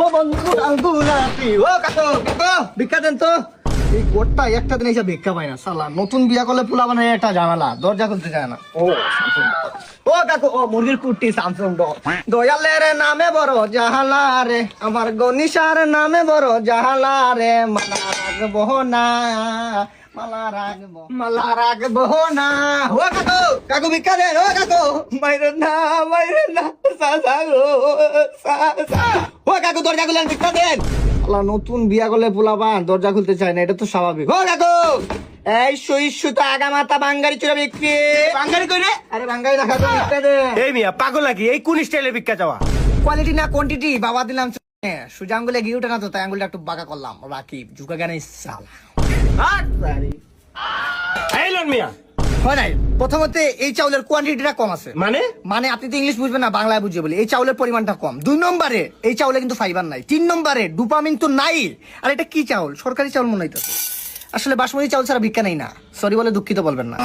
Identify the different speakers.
Speaker 1: ও বন্ধু আঙ্গুলাপি ও কাকু কাকু ভিক্ষা দেন তো। এই গোটটা একটা দিন এসে ভিক্ষা পায় না সালা, নতুন বিয়া করলে পোলা বানায় একটা ঝামেলা, দরজা খুলতে যায় না। ও কাকু ও মুরগির কুটি স্যামসুং দয়ালের নামে বড় জাহালা রে, আমার গনিশার নামে বড় জাহালা রে, মালা রাখবো না মালা রাখবো না। ও কাকু কাকু ভিক্ষা দেন, ও কাকু মাইরেন না সাসা গো সাসা। ও কাকু দরজা খুলেন ভিক্ষা দেন। আল্লাহ নতুন বিয়া করলে পোলাপান দরজা খুলতে চায় না, এটা তো স্বাভাবিক। ও কাকু এই সুইসু তো আগা মাথা বাঙ্গারি চুরা বিক্রি।
Speaker 2: বাঙালি কই রে?
Speaker 1: আরে বাঙ্গারি দেখা তো ভিক্ষা দেন।
Speaker 2: এই মিয়া পাগল নাকি? এই কোন স্টাইলের ভিক্ষা চাওয়া?
Speaker 1: কোয়ালিটি না কোয়ান্টিটি বাবা দিলাম। সুজা আঙ্গুলে গিয়ে উঠে না তো, তাই আঙ্গুলটা একটু বাঁকা করলাম। রাকিব ঝুঁকা জ্ঞানে সাল
Speaker 2: এই লন মিয়া,
Speaker 1: হয় নাই। প্রথমত এই চাউলের কোয়ান্টিটিটা কম আছে।
Speaker 2: মানে
Speaker 1: মানে আপনি তো ইংলিশ বুঝবেন না, বাংলায় বুঝিয়ে বলি। এই চাউলের পরিমাণটা কম। 2 নম্বরে এই চাউলে কিন্তু ফাইবার নাই। 3 নম্বরে ডোপামিন তো নাই। আর এটা কি চাউল? সরকারি চাউল মনে হইতেছে। আসলে বাসমতি চাউল ছাড়া ভিক্ষা নেই না। সরি বলে দুঃখিত বলবেন না।